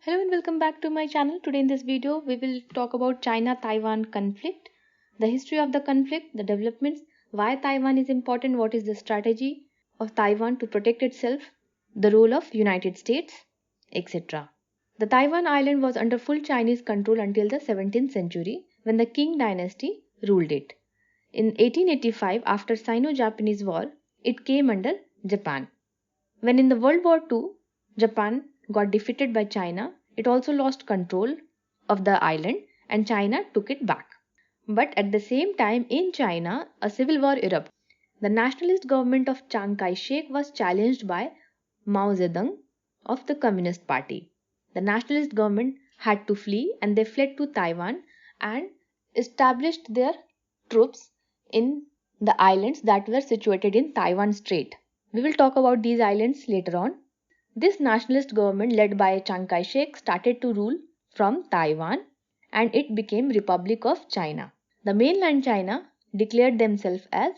Hello and welcome back to my channel. Today in this video we will talk about China-Taiwan conflict, the history of the conflict, the developments, why Taiwan is important, what is the strategy of Taiwan to protect itself, the role of United States, etc. The Taiwan island was under full Chinese control until the 17th century when the Qing dynasty ruled it. In 1885, after Sino-Japanese War, it came under Japan. When in the World War II, Japan got defeated by China, it also lost control of the island and China took it back. But at the same time in China, a civil war erupted. The nationalist government of Chiang Kai-shek was challenged by Mao Zedong of the Communist Party. The nationalist government had to flee and they fled to Taiwan and established their troops in the islands that were situated in Taiwan Strait. We will talk about these islands later on. This nationalist government led by Chiang Kai-shek started to rule from Taiwan and it became Republic of China. The mainland China declared themselves as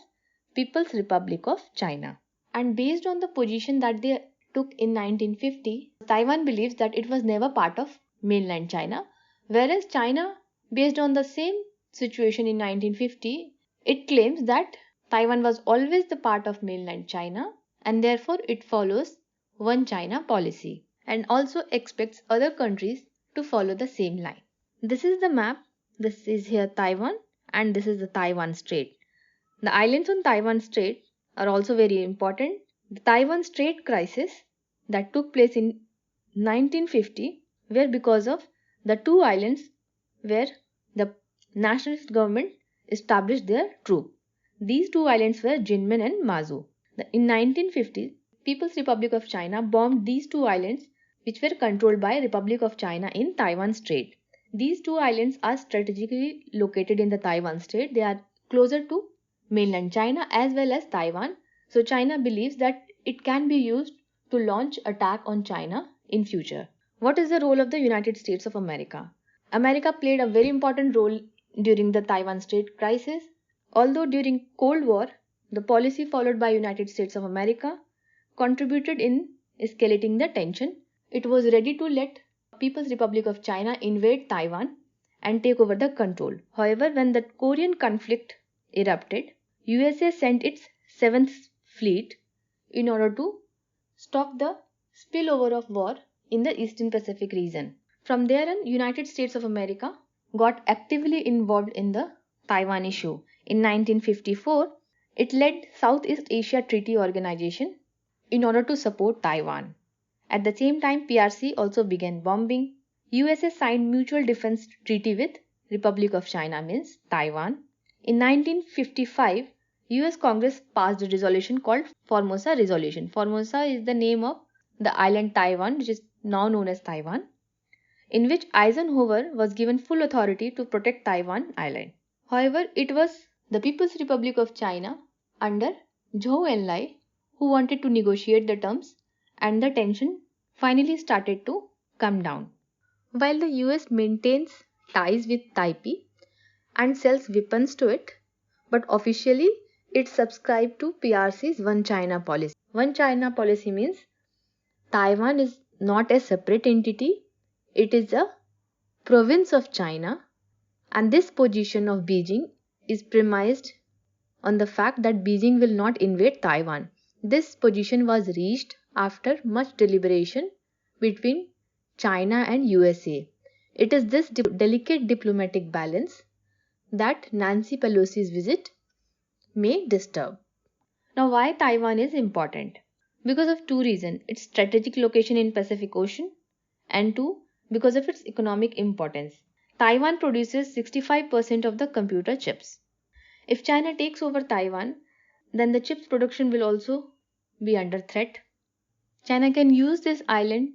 People's Republic of China. And based on the position that they took in 1950, Taiwan believes that it was never part of mainland China, whereas China, based on the same situation in 1950, it claims that Taiwan was always the part of mainland China and therefore it follows one China policy and also expects other countries to follow the same line. This is the map. This is here Taiwan and this is the Taiwan Strait. The islands on Taiwan Strait are also very important. The Taiwan Strait crisis that took place in 1950 were because of the two islands where the nationalist government established their troop. These two islands were Jinmen and Mazu. In 1950, People's Republic of China bombed these two islands which were controlled by Republic of China in Taiwan Strait. These two islands are strategically located in the Taiwan Strait. They are closer to mainland China as well as Taiwan. So China believes that it can be used to launch attack on China in future. What is the role of the United States of America? America played a very important role during the Taiwan Strait crisis. Although during Cold War, the policy followed by United States of America contributed in escalating the tension. It was ready to let People's Republic of China invade Taiwan and take over the control. However, when the Korean conflict erupted, USA sent its 7th Fleet in order to stop the spillover of war in the Eastern Pacific region. From there on, United States of America got actively involved in the Taiwan issue. In 1954, it led Southeast Asia Treaty Organization in order to support Taiwan. At the same time, PRC also began bombing. USA signed Mutual Defense Treaty with Republic of China, means Taiwan. In 1955, US Congress passed a resolution called Formosa Resolution. Formosa is the name of the island Taiwan, which is now known as Taiwan, in which Eisenhower was given full authority to protect Taiwan island. However, it was the People's Republic of China under Zhou Enlai who wanted to negotiate the terms and the tension finally started to come down. While the US maintains ties with Taipei and sells weapons to it, but officially it subscribed to PRC's One China policy. One China policy means Taiwan is not a separate entity, it is a province of China, and this position of Beijing is premised on the fact that Beijing will not invade Taiwan. This position was reached after much deliberation between China and USA. It is this delicate diplomatic balance that Nancy Pelosi's visit may disturb. Now, why Taiwan is important? Because of two reasons. Its strategic location in Pacific Ocean and two, because of its economic importance. Taiwan produces 65% of the computer chips. If China takes over Taiwan, then the chips production will also be under threat. China can use this island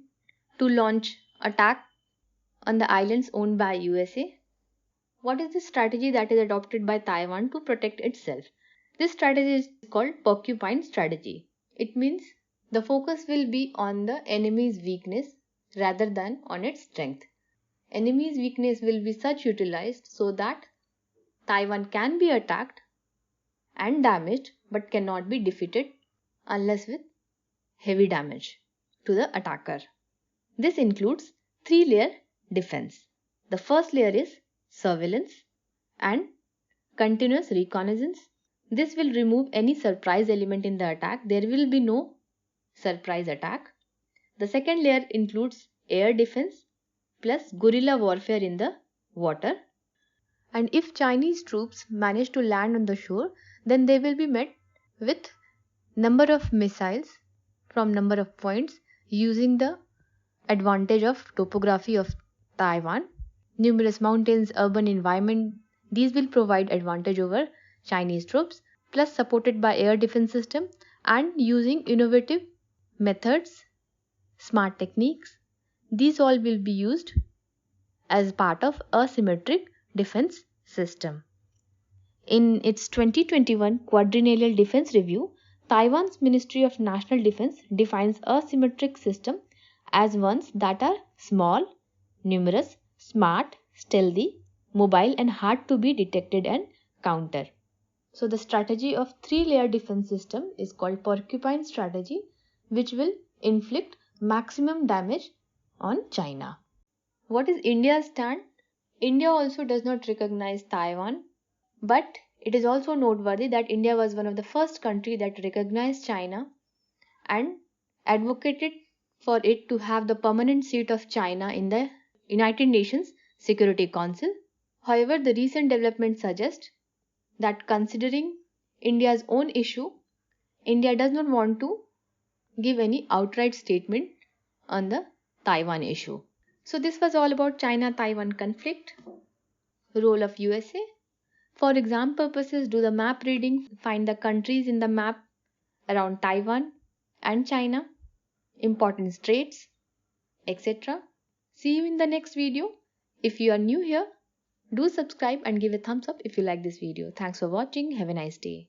to launch attack on the islands owned by USA. What is the strategy that is adopted by Taiwan to protect itself? This strategy is called Porcupine Strategy. It means the focus will be on the enemy's weakness rather than on its strength. Enemy's weakness will be such utilized so that Taiwan can be attacked and damaged but cannot be defeated unless with heavy damage to the attacker. This includes three-layer defense. The first layer is surveillance and continuous reconnaissance. This will remove any surprise element in the attack. There will be no surprise attack. The second layer includes air defense plus guerrilla warfare in the water. And if Chinese troops manage to land on the shore, then they will be met with number of missiles from number of points using the advantage of topography of Taiwan, numerous mountains, urban environment. These will provide advantage over Chinese troops, plus supported by air defense system and using innovative methods, smart techniques. These all will be used as part of asymmetric defense system. In its 2021 Quadrennial Defense Review, Taiwan's Ministry of National Defense defines asymmetric system as ones that are small, numerous, smart, stealthy, mobile and hard to be detected and counter. So the strategy of three-layer defense system is called Porcupine Strategy, which will inflict maximum damage on China. What is India's stand? India also does not recognize Taiwan, but it is also noteworthy that India was one of the first countries that recognized China and advocated for it to have the permanent seat of China in the United Nations Security Council. However, the recent developments suggest that considering India's own issue, India does not want to give any outright statement on the Taiwan issue. So this was all about China-Taiwan conflict, role of USA. For exam purposes, do the map reading, find the countries in the map around Taiwan and China, important straits, etc. See you in the next video. If you are new here, do subscribe and give a thumbs up if you like this video. Thanks for watching. Have a nice day.